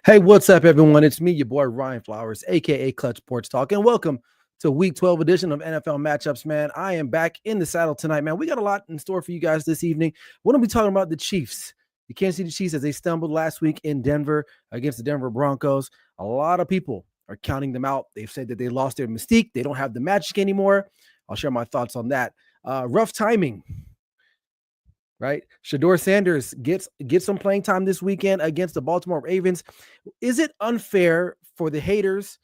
Hey, what's up, everyone? It's me, your boy Ryan Flowers, aka Clutch Sports Talk, and welcome to Week 12 edition of NFL Matchups, man. I am back in the saddle tonight, man. We got a lot in store for you guys this evening. We're going to be talking about the Chiefs, the Kansas City Chiefs, as they stumbled last week in Denver against the Denver Broncos. A lot of people are counting them out. They've said that they lost their mystique. They don't have the magic anymore. I'll share my thoughts on that. Rough timing. Right? Shedeur Sanders gets some playing time this weekend against the Baltimore Ravens. Is it unfair for the haters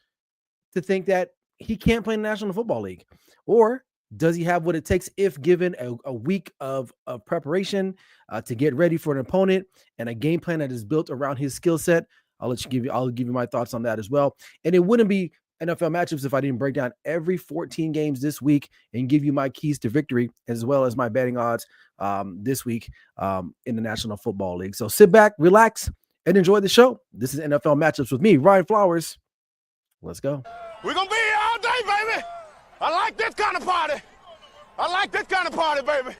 to think that he can't play in the National Football League? Or does he have what it takes if given a week of preparation to get ready for an opponent and a game plan that is built around his skill set? I'll give you my thoughts on that as well. And it wouldn't be NFL matchups if I didn't break down every 14 games this week and give you my keys to victory as well as my betting odds this week in the National Football League. So sit back, relax, and enjoy the show. This is NFL Matchups with me, Ryan Flowers. Let's go. We're going to be here all day, baby. I like this kind of party. I like this kind of party, baby.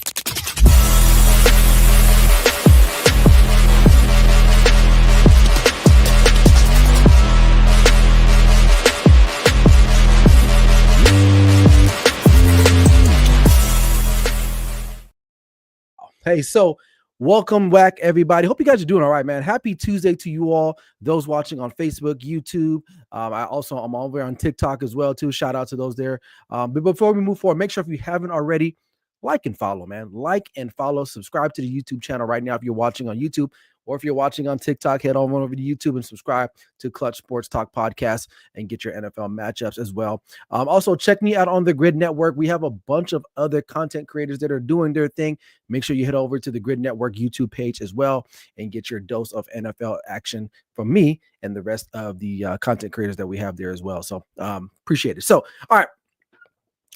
Hey, so welcome back, everybody. Hope you guys are doing all right, man. Happy Tuesday to you all, those watching on Facebook, YouTube. I'm over on TikTok as well, too. Shout out to those there. But before we move forward, make sure if you haven't already, like and follow, man. Like and follow. Subscribe to the YouTube channel right now if you're watching on YouTube. Or if you're watching on TikTok, head on over to YouTube and subscribe to Clutch Sports Talk Podcast and get your NFL matchups as well. Also, check me out on the Grid Network. We have a bunch of other content creators that are doing their thing. Make sure you head over to the Grid Network YouTube page as well and get your dose of NFL action from me and the rest of the content creators that we have there as well. So appreciate it. So, all right.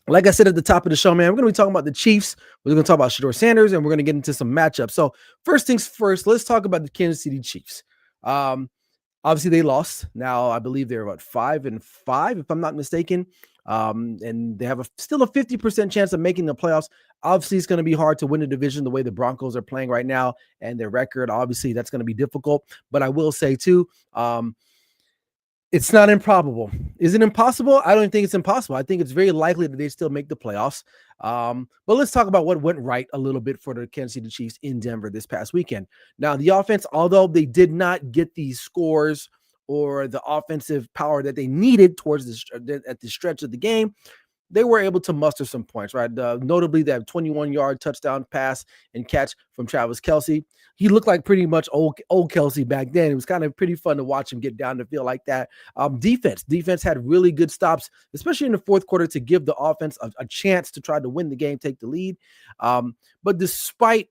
Like I said at the top of the show, man, we're going to be talking about the Chiefs. We're going to talk about Shedeur Sanders, and we're going to get into some matchups. So first things first, let's talk about the Kansas City Chiefs. Obviously, they lost. Now, I believe they're about 5-5, if I'm not mistaken. And they have still a 50% chance of making the playoffs. Obviously, it's going to be hard to win the division the way the Broncos are playing right now and their record. Obviously, that's going to be difficult. But I will say, too, it's not improbable. Is it impossible? I don't think it's impossible. I think it's very likely that they still make the playoffs. But let's talk about what went right a little bit for the Kansas City Chiefs in Denver this past weekend. Now, the offense, although they did not get the scores or the offensive power that they needed towards at the stretch of the game, they were able to muster some points, right? Notably, that 21-yard touchdown pass and catch from Travis Kelce. He looked like pretty much old Kelce back then. It was kind of pretty fun to watch him get down the field like that. Defense had really good stops, especially in the fourth quarter, to give the offense a chance to try to win the game, take the lead. But despite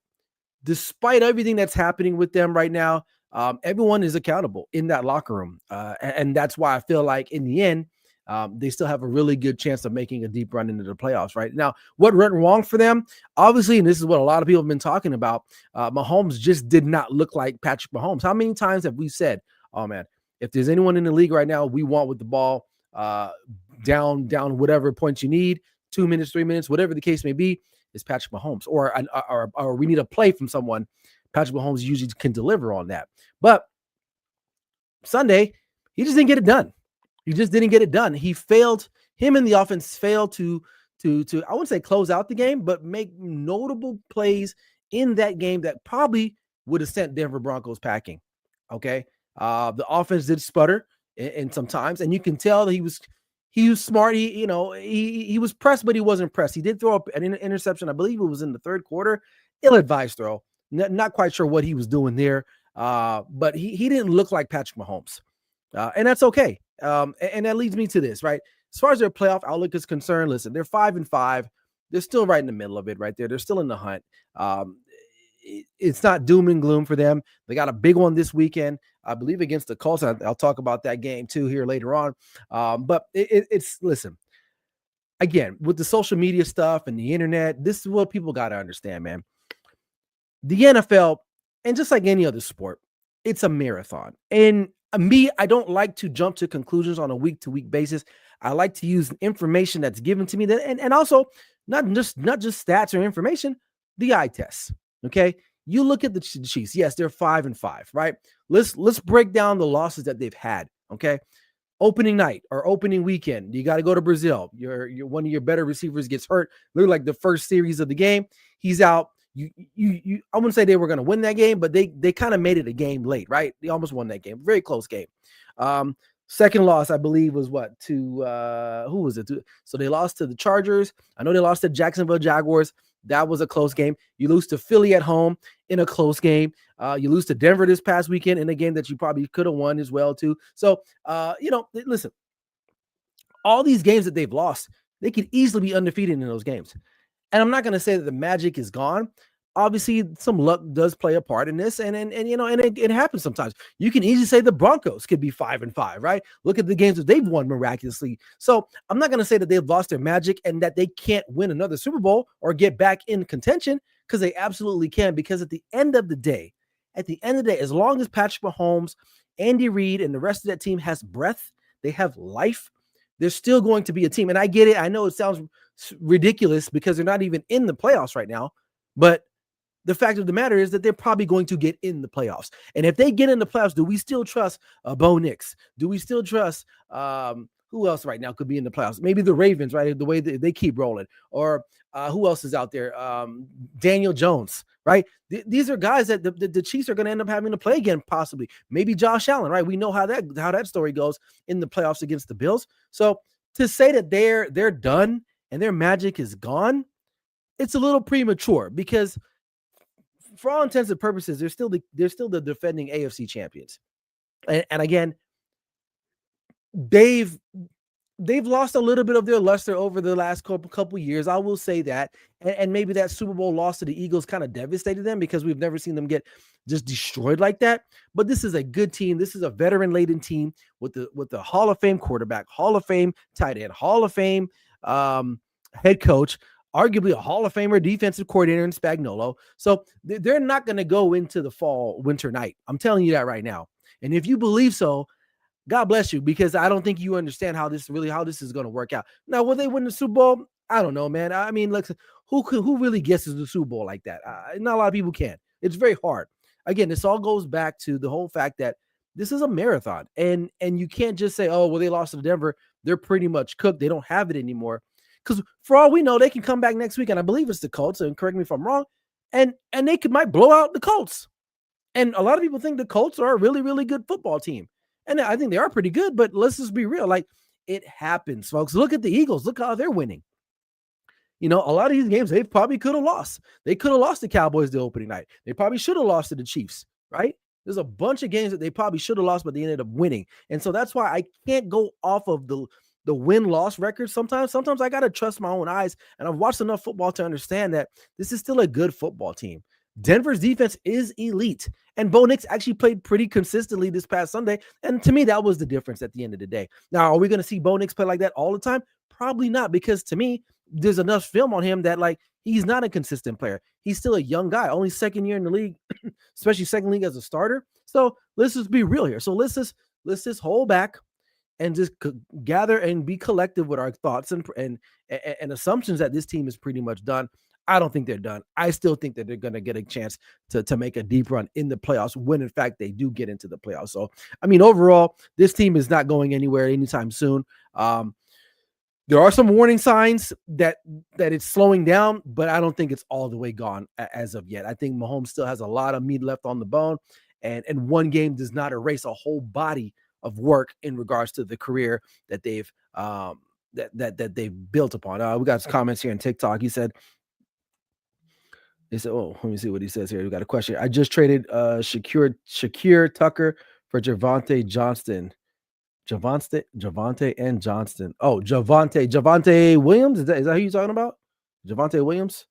everything that's happening with them right now, everyone is accountable in that locker room. And that's why I feel like in the end, they still have a really good chance of making a deep run into the playoffs right now. What went wrong for them? Obviously, and this is what a lot of people have been talking about, Mahomes just did not look like Patrick Mahomes. How many times have we said, oh man, if there's anyone in the league right now we want with the ball down whatever points you need, 2 minutes, 3 minutes, whatever the case may be, is Patrick Mahomes. Or we need a play from someone. Patrick Mahomes usually can deliver on that. But Sunday, he just didn't get it done. He just didn't get it done. Him and the offense failed to I wouldn't say close out the game, but make notable plays in that game that probably would have sent Denver Broncos packing. Okay. The offense did sputter in some times, and you can tell that he was smart. He was pressed, but he wasn't pressed. He did throw up an interception. I believe it was in the third quarter. Ill-advised throw. Not quite sure what he was doing there. But he didn't look like Patrick Mahomes. And that's okay. And that leads me to this, right? As far as their playoff outlook is concerned, listen, they're 5-5. They're still right in the middle of it right there. They're still in the hunt. It's not doom and gloom for them. They got a big one this weekend, I believe, against the Colts. I'll talk about that game too here later on. But it's listen, again, with the social media stuff and the internet, this is what people got to understand, man. The NFL, and just like any other sport, it's a marathon. And I don't like to jump to conclusions on a week-to-week basis. I like to use information that's given to me, and also not just stats or information, the eye test. Okay, You look at the Chiefs. Yes, they're 5-5, right? Let's break down the losses that they've had. Okay, opening night or opening weekend, you got to go to Brazil. Your one of your better receivers gets hurt. Literally like the first series of the game, he's out. You I wouldn't say they were going to win that game, but they kind of made it a game late, right? They almost won that game. Very close game. Second loss, I believe, was what to who was it? So they lost to the Chargers. I know they lost to Jacksonville Jaguars. That was a close game. You lose to Philly at home in a close game. You lose to Denver this past weekend in a game that you probably could have won as well too. So listen, all these games that they've lost, they could easily be undefeated in those games. And I'm not going to say that the magic is gone. Obviously, some luck does play a part in this, and it happens sometimes. You can easily say the Broncos could be 5-5, right? Look at the games that they've won miraculously. So I'm not going to say that they've lost their magic and that they can't win another Super Bowl or get back in contention, because they absolutely can. Because at the end of the day, as long as Patrick Mahomes, Andy Reid, and the rest of that team has breath, they have life, they're still going to be a team. And I get it. I know it sounds ridiculous because they're not even in the playoffs right now, but the fact of the matter is that they're probably going to get in the playoffs. And if they get in the playoffs, do we still trust Bo Nix? Do we still trust who else right now could be in the playoffs? Maybe the Ravens, right? The way they keep rolling. Or who else is out there? Daniel Jones, right? These are guys that the Chiefs are going to end up having to play again, possibly. Maybe Josh Allen, right? We know how that story goes in the playoffs against the Bills. So to say that they're done and their magic is gone, it's a little premature, because for all intents and purposes, they're still the defending AFC champions. And again, they've lost a little bit of their luster over the last couple years. I will say that. And maybe that Super Bowl loss to the Eagles kind of devastated them, because we've never seen them get just destroyed like that. But this is a good team. This is a veteran-laden team with the Hall of Fame quarterback, Hall of Fame tight end, Hall of Fame head coach, arguably a Hall of Famer defensive coordinator in Spagnuolo. So they're not going to go into the winter night. I'm telling you that right now. And if you believe so, God bless you, because I don't think you understand how this is going to work out. Now, will they win the Super Bowl? I don't know, man. I mean, look, who really guesses the Super Bowl like that? Not a lot of people can. It's very hard. Again, this all goes back to the whole fact that this is a marathon, and you can't just say, oh, well, they lost to Denver, they're pretty much cooked, they don't have it anymore. Because for all we know, they can come back next week, and I believe it's the Colts, and correct me if I'm wrong, and they might blow out the Colts. And a lot of people think the Colts are a really, really good football team. And I think they are pretty good, but let's just be real. Like, it happens, folks. Look at the Eagles. Look how they're winning. A lot of these games they probably could have lost. They could have lost the Cowboys the opening night. They probably should have lost to the Chiefs, right? There's a bunch of games that they probably should have lost, but they ended up winning. And so that's why I can't go off of the win-loss record sometimes. Sometimes I got to trust my own eyes, and I've watched enough football to understand that this is still a good football team. Denver's defense is elite, and Bo Nix actually played pretty consistently this past Sunday, and to me, that was the difference at the end of the day. Now, are we going to see Bo Nix play like that all the time? Probably not, because to me, there's enough film on him that, like, he's not a consistent player. He's still a young guy, only second year in the league, especially second league as a starter. So let's just be real here. So let's just hold back and just gather and be collective with our thoughts and assumptions that this team is pretty much done. I don't think they're done. I still think that they're going to get a chance to make a deep run in the playoffs when, in fact, they do get into the playoffs. So, I mean, overall, this team is not going anywhere anytime soon. There are some warning signs that it's slowing down, but I don't think it's all the way gone as of yet. I think Mahomes still has a lot of meat left on the bone, and one game does not erase a whole body of work in regards to the career that they've that they've built upon. We got some comments here on TikTok. He said, oh, let me see what he says here. We got a question. I just traded Shakir Tucker for Javonte Johnston. Javonte and Johnston. Oh, Javonte Williams. Is that who you're talking about? Javonte Williams.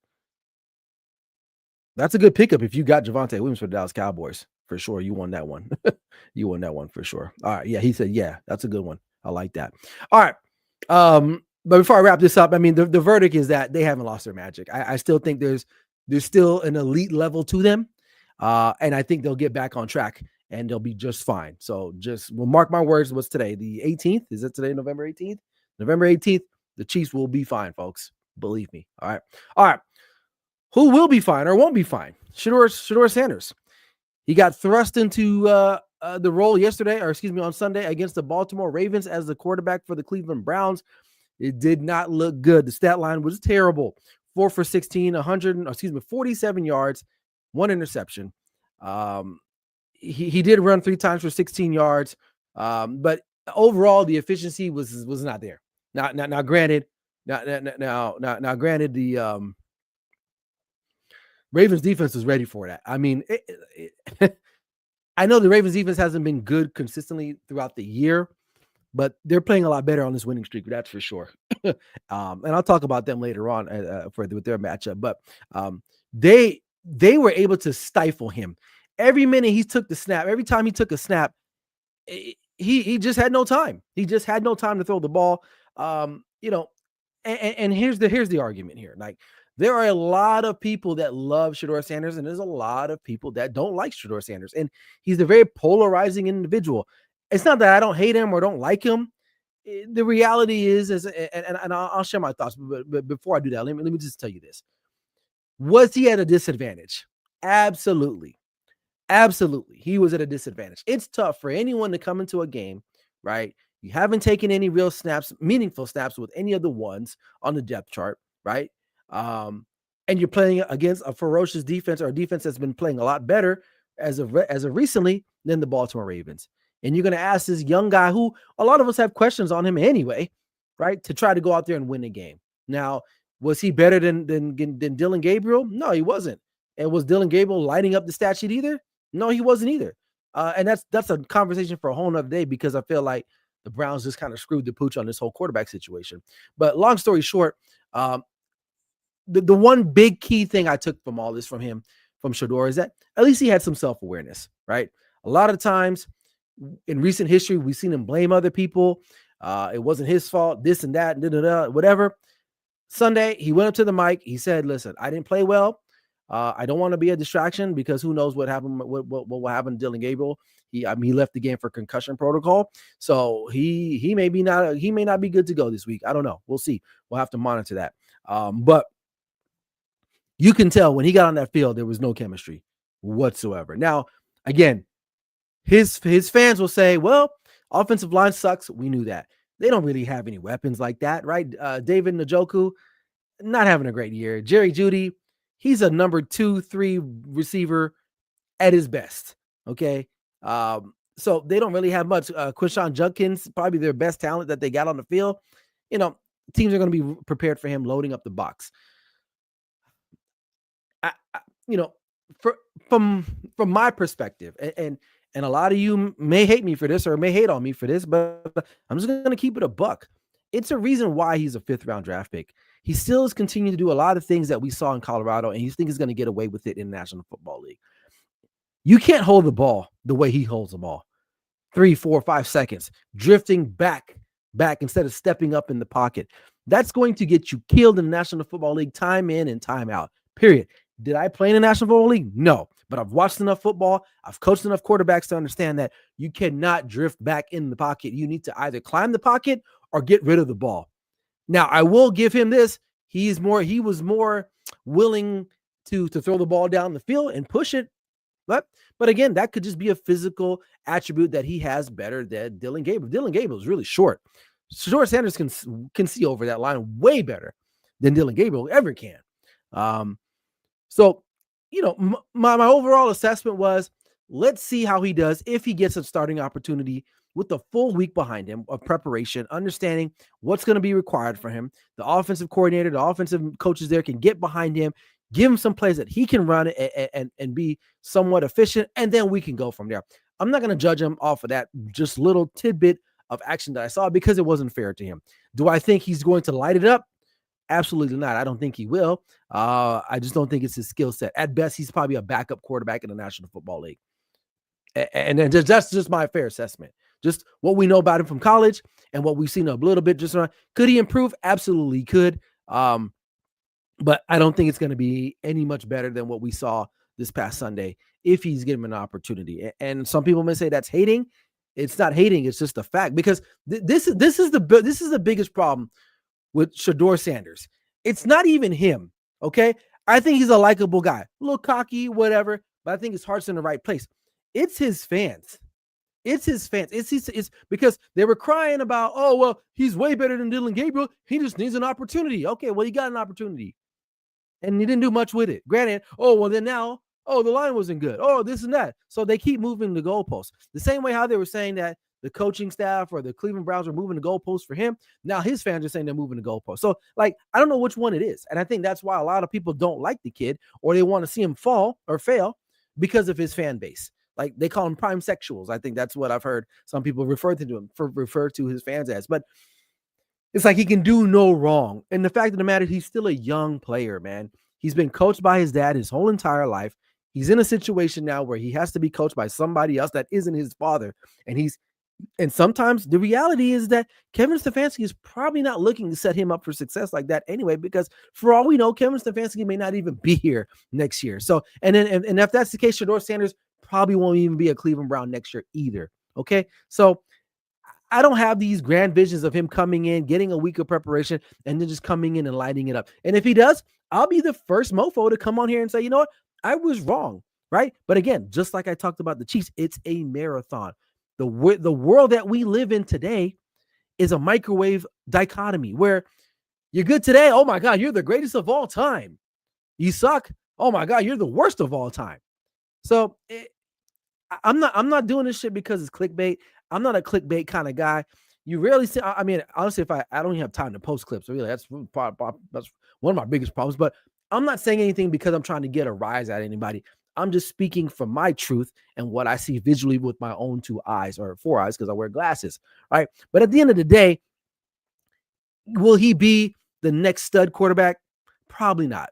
That's a good pickup if you got Javonte Williams for the Dallas Cowboys. For sure. You won that one. You won that one for sure. All right. Yeah, he said, yeah, that's a good one. I like that. All right. But before I wrap this up, I mean, the verdict is that they haven't lost their magic. I still think there's still an elite level to them. And I think they'll get back on track and they'll be just fine. So we'll mark my words. What's today? The 18th? Is it today, November 18th? November 18th, the Chiefs will be fine, folks. Believe me. All right. Who will be fine or won't be fine? Shedeur Sanders. He got thrust into the role yesterday, or excuse me, on Sunday against the Baltimore Ravens as the quarterback for the Cleveland Browns. It did not look good. The stat line was terrible. 4 for 16, 47 yards, 1 interception. He did run 3 times for 16 yards, but overall the efficiency was not there. Now granted, granted the Ravens defense was ready for that. I mean, I know the Ravens defense hasn't been good consistently throughout the year, but they're playing a lot better on this winning streak. That's for sure. And I'll talk about them later on with their matchup. But they were able to stifle him. Every minute he took the snap, every time he took a snap, he just had no time. He just had no time to throw the ball. And here's the argument here. Like, there are a lot of people that love Shedeur Sanders, and there's a lot of people that don't like Shedeur Sanders. And he's a very polarizing individual. It's not that I don't hate him or don't like him. The reality is and I'll share my thoughts. But before I do that, let me just tell you this. Was he at a disadvantage? Absolutely. Absolutely. He was at a disadvantage. It's tough for anyone to come into a game, right? You haven't taken any real snaps, meaningful snaps with any of the ones on the depth chart, right? And you're playing against a ferocious defense, or a defense that's been playing a lot better as of recently than the Baltimore Ravens. And you're going to ask this young guy, who a lot of us have questions on him anyway, right, to try to go out there and win the game. Now, was he better than Dillon Gabriel? No, he wasn't. And was Dillon Gabriel lighting up the stat sheet either? No, he wasn't either. And that's a conversation for a whole nother day, because I feel like the Browns just kind of screwed the pooch on this whole quarterback situation. But long story short, the one big key thing I took from all this from Shedeur, is that at least he had some self-awareness, right? A lot of times in recent history, we've seen him blame other people. It wasn't his fault, this and that, whatever. Sunday, he went up to the mic. He said, listen, I didn't play well. I don't want to be a distraction, because who knows what happened, what will happen to Dillon Gabriel. He left the game for concussion protocol. So he may not be good to go this week. I don't know. We'll see. We'll have to monitor that. But you can tell when he got on that field, there was no chemistry whatsoever. Now, again, his fans will say, well, offensive line sucks. We knew that. They don't really have any weapons like that, right? David Njoku, not having a great year. Jerry Jeudy, he's a number 2-3 receiver at his best. Okay. So they don't really have much. Quinshon Judkins, probably their best talent that they got on the field. Teams are going to be prepared for him loading up the box. From my perspective, and a lot of you may hate me for this or may hate on me for this, but I'm just going to keep it a buck. It's a reason why he's a 5th round draft pick. He still is continuing to do a lot of things that we saw in Colorado, and you think he's going to get away with it in the National Football League. You can't hold the ball the way he holds the ball. 3, 4, 5 seconds, drifting back instead of stepping up in the pocket. That's going to get you killed in the National Football League time in and time out, period. Did I play in the National Football League? No, but I've watched enough football. I've coached enough quarterbacks to understand that you cannot drift back in the pocket. You need to either climb the pocket or get rid of the ball. Now, I will give him this. He was more willing to throw the ball down the field and push it. But again, that could just be a physical attribute that he has better than Dillon Gabriel. Dillon Gabriel is really short. Shedeur Sanders can see over that line way better than Dillon Gabriel ever can. So, my overall assessment was, let's see how he does if he gets a starting opportunity with a full week behind him of preparation, understanding what's going to be required for him. The offensive coordinator, the offensive coaches there can get behind him, give him some plays that he can run and be somewhat efficient, and then we can go from there. I'm not going to judge him off of that just little tidbit of action that I saw, because it wasn't fair to him. Do I think he's going to light it up? Absolutely not. I don't think he will. I just don't think it's his skill set. At best, he's probably a backup quarterback in the National Football League. And then that's just my fair assessment. Just what we know about him from college and what we've seen a little bit just around. Could he improve? Absolutely could. But I don't think it's going to be any much better than what we saw this past Sunday if he's given an opportunity. And some people may say that's hating. It's not hating. It's just a fact, because this is the biggest problem with Shedeur Sanders. It's not even him. Okay. I think he's a likable guy, a little cocky, whatever, but I think his heart's in the right place. It's his fans. It's his fans. It's because they were crying about, oh, well, he's way better than Dylan Gabriel. He just needs an opportunity. Okay, well, he got an opportunity and he didn't do much with it. Granted, oh, well, then now, oh, the line wasn't good. Oh, this and that. So they keep moving the goalposts. The same way how they were saying that the coaching staff or the Cleveland Browns are moving the goalposts for him. Now his fans are saying they're moving the goalposts. So, like, I don't know which one it is. And I think that's why a lot of people don't like the kid or they want to see him fall or fail because of his fan base. Like they call him prime sexuals. I think that's what I've heard some people refer to his fans as. But it's like he can do no wrong. And the fact of the matter, he's still a young player, man. He's been coached by his dad his whole entire life. He's in a situation now where he has to be coached by somebody else that isn't his father. And sometimes the reality is that Kevin Stefanski is probably not looking to set him up for success like that anyway, because for all we know, Kevin Stefanski may not even be here next year. So, and if that's the case, Shedeur Sanders probably won't even be a Cleveland Brown next year either. Okay. So I don't have these grand visions of him coming in, getting a week of preparation, and then just coming in and lighting it up. And if he does, I'll be the first mofo to come on here and say, you know what? I was wrong, right? But again, just like I talked about the Chiefs, it's a marathon. The world that we live in today is a microwave dichotomy where you're good today. Oh my God, you're the greatest of all time. You suck. Oh my God, you're the worst of all time. So I'm not doing this shit because it's clickbait. I'm not a clickbait kind of guy. You rarely see. I mean, honestly, if I don't even have time to post clips, really, that's one of my biggest problems. But I'm not saying anything because I'm trying to get a rise at anybody. I'm just speaking from my truth and what I see visually with my own 2 eyes or 4 eyes because I wear glasses, right? But at the end of the day, will he be the next stud quarterback? Probably not.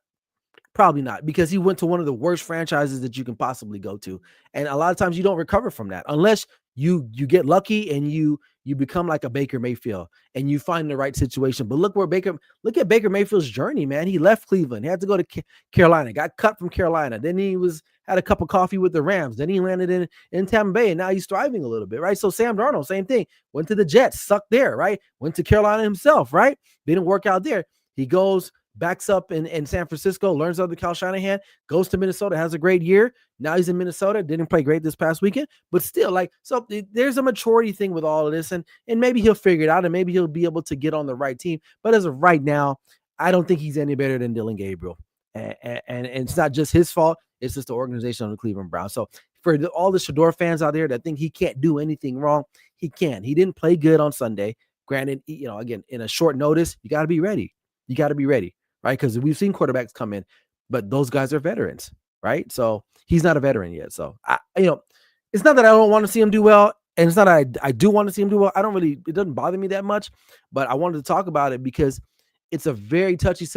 Probably not, because he went to one of the worst franchises that you can possibly go to. And a lot of times you don't recover from that unless you get lucky and you become like a Baker Mayfield and you find the right situation. But look at Baker Mayfield's journey, man. He left Cleveland. He had to go to Carolina, got cut from Carolina. Then he had a cup of coffee with the Rams. Then he landed in Tampa Bay, and now he's thriving a little bit, right? So Sam Darnold, same thing. Went to the Jets, sucked there, right? Went to Carolina himself, right? Didn't work out there. He goes, backs up in San Francisco, learns under Kyle Shanahan, goes to Minnesota, has a great year. Now he's in Minnesota, didn't play great this past weekend, but still, like, so there's a maturity thing with all of this, and maybe he'll figure it out, and maybe he'll be able to get on the right team. But as of right now, I don't think he's any better than Dylan Gabriel, and it's not just his fault; it's just the organization of the Cleveland Browns. So for all the Shedeur fans out there that think he can't do anything wrong, he can. He didn't play good on Sunday. Granted, again, in a short notice, you got to be ready. You got to be ready. Right? Because we've seen quarterbacks come in, but those guys are veterans, right? So he's not a veteran yet. So it's not that I don't want to see him do well, and it's not that I do want to see him do well. It doesn't bother me that much, but I wanted to talk about it because it's a very touchy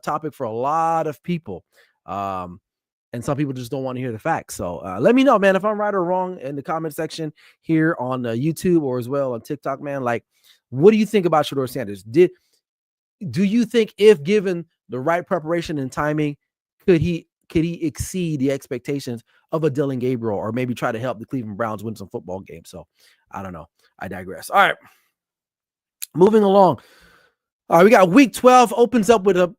topic for a lot of people. And some people just don't want to hear the facts. So let me know, man, if I'm right or wrong in the comment section here on YouTube or as well on TikTok, man. Like, what do you think about Shedeur Sanders? Do you think if given the right preparation and timing, could he exceed the expectations of a Dylan Gabriel or maybe try to help the Cleveland Browns win some football games? So I don't know. I digress. All right. Moving along. All right, we got week 12 opens up with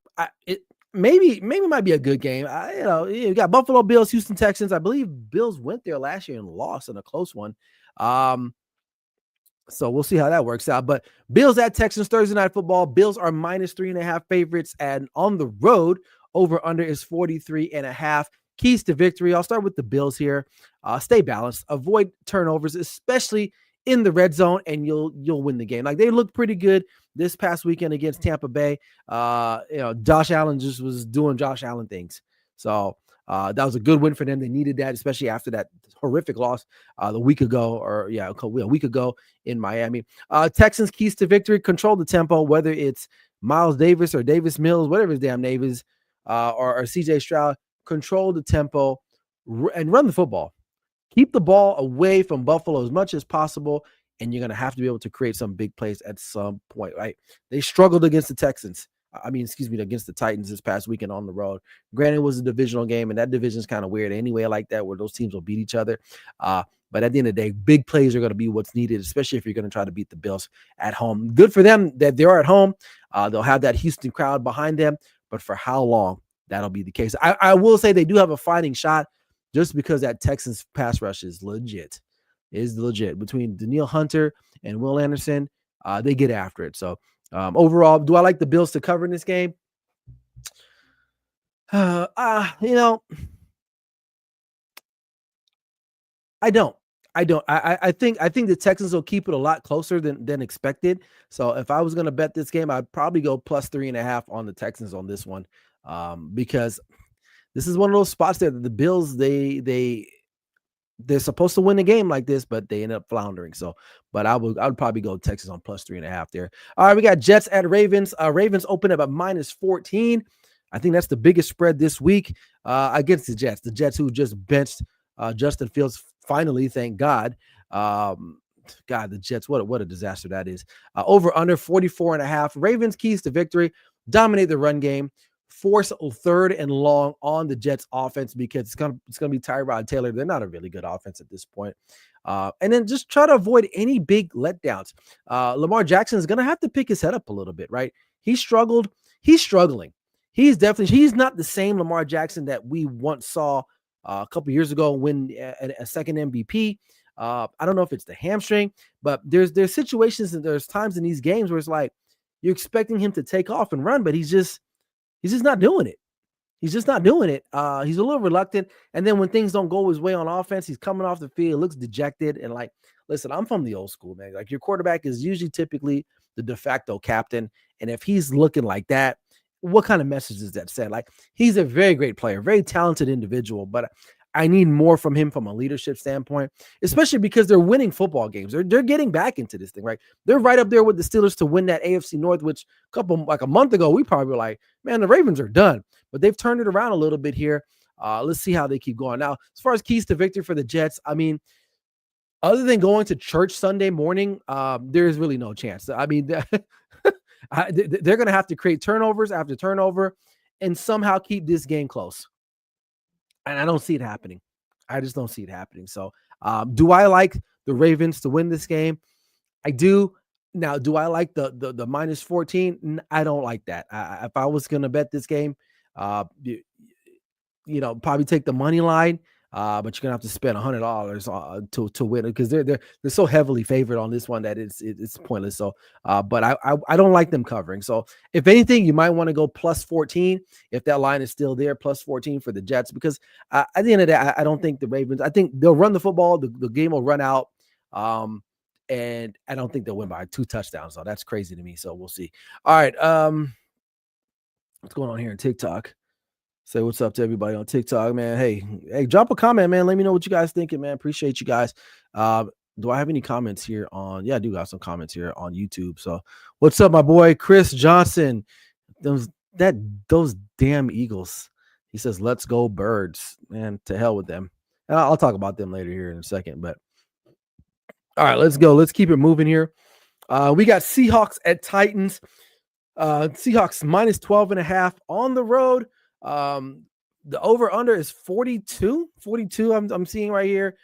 maybe might be a good game. You got Buffalo Bills, Houston Texans. I believe Bills went there last year and lost in a close one. So we'll see how that works out. But Bills at Texans, Thursday Night Football. Bills are -3.5 favorites, and on the road, over under is 43.5. Keys to victory. I'll start with the Bills here. Stay balanced. Avoid turnovers, especially in the red zone, and you'll win the game. Like, they looked pretty good this past weekend against Tampa Bay. Josh Allen just was doing Josh Allen things. So that was a good win for them. They needed that, especially after that horrific loss a week ago in Miami. Texans keys to victory: control the tempo, whether it's Miles Davis or Davis Mills, whatever his damn name is, or CJ Stroud. Control the tempo and run the football. Keep the ball away from Buffalo as much as possible, and you're going to have to be able to create some big plays at some point, right? They struggled against the Texans. Against the Titans this past weekend on the road. Granted, it was a divisional game, and that division is kind of weird anyway, like that, where those teams will beat each other. But at the end of the day, big plays are going to be what's needed, especially if you're going to try to beat the Bills at home. Good for them that they're at home. They'll have that Houston crowd behind them, but for how long? that'll be the case. I will say they do have a fighting shot just because that Texans pass rush is legit. Between Danielle Hunter and Will Anderson. They get after it. So overall, do I like the Bills to cover in this game? You know, I don't. I don't. I think the Texans will keep it a lot closer than expected. So if I was going to bet this game, I'd probably go plus 3.5 on the Texans on this one, because this is one of those spots there that the Bills they're supposed to win a game like this, but they end up floundering. So, but I would probably go Texas on plus 3.5 there. All right, we got Jets at Ravens. Ravens open up at minus 14. I think that's the biggest spread this week against the Jets. The Jets who just benched Justin Fields finally, thank God. God, the Jets, what a disaster that is. Over under 44.5. Ravens keys to victory. Dominate the run game. Force third and long on the Jets offense because it's gonna be Tyrod Taylor. They're not a really good offense at this point. And then just try to avoid any big letdowns. Lamar Jackson is gonna have to pick his head up a little bit, right? He struggled. He's struggling. He's not the same Lamar Jackson that we once saw a couple years ago win a second MVP. I don't know if it's the hamstring, but there's situations and there's times in these games where it's like you're expecting him to take off and run, but he's just not doing it. He's just not doing it. He's a little reluctant. And then when things don't go his way on offense, he's coming off the field, looks dejected. And like, listen, I'm from the old school, man. Like your quarterback is usually typically the de facto captain. And if he's looking like that, what kind of message does that send? Like he's a very great player, very talented individual, but I need more from him from a leadership standpoint, especially because they're winning football games. They're getting back into this thing, right? They're right up there with the Steelers to win that AFC North, which a month ago, we probably were like, man, the Ravens are done. But they've turned it around a little bit here. Let's see how they keep going. Now, as far as keys to victory for the Jets, I mean, other than going to church Sunday morning, there's really no chance. I mean, they're going to have to create turnovers after turnover and somehow keep this game close. And I don't see it happening. I just don't see it happening. So do I like the Ravens to win this game? I do. Now, do I like the minus 14? I don't like that. If I was going to bet this game, probably take the money line. But you're gonna have to spend $100 to win it because they're so heavily favored on this one that it's pointless. So, but I don't like them covering. So, if anything, you might want to go plus 14 if that line is still there, plus 14 for the Jets because at the end of the day, I don't think the Ravens. I think they'll run the football. The game will run out, and I don't think they'll win by 2 touchdowns. So that's crazy to me. So we'll see. All right, what's going on here in TikTok? Say what's up to everybody on TikTok, man. Hey, drop a comment, man. Let me know what you guys thinking, man. Appreciate you guys. Do I have any comments here on? Yeah, I do got some comments here on YouTube. So what's up, my boy Chris Johnson? Those damn Eagles. He says, let's go birds. Man, to hell with them. And I'll talk about them later here in a second. But all right, let's go. Let's keep it moving here. We got Seahawks at Titans. Seahawks minus 12.5 on the road. The over under is 42 I'm seeing right here.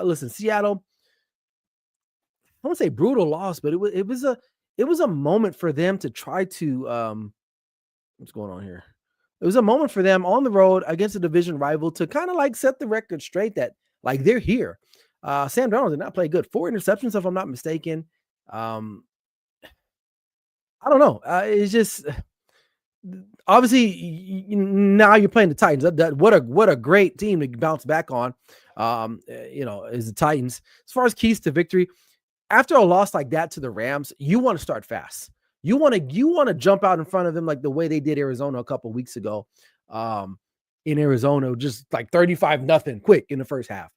Listen, Seattle, I won't say brutal loss, but it was a moment for them to try to what's going on here. It was a moment for them on the road against a division rival to kind of like set the record straight that like they're here. Sam Darnold did not play good. 4 interceptions, if I'm not mistaken. I don't know. It's just obviously now you're playing the Titans. What a great team to bounce back on. Is the Titans. As far as keys to victory, after a loss like that to the Rams, you want to start fast. You want to jump out in front of them like the way they did Arizona a couple weeks ago. In Arizona, just like 35-0 quick in the first half.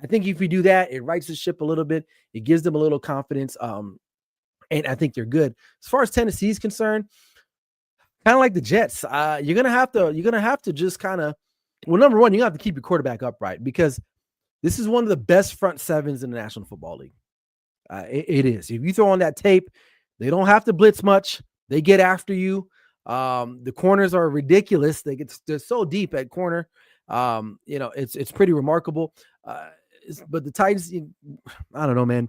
I think if you do that, it rights the ship a little bit. It gives them a little confidence. And I think you're good. As far as Tennessee's concerned, kind of like the Jets, you're gonna have to just kind of, well, number one, you have to keep your quarterback upright because this is one of the best front sevens in the National Football League. It is. If you throw on that tape, they don't have to blitz much. They get after you. The corners are ridiculous. They're so deep at corner. It's pretty remarkable. But the Titans, I don't know, man.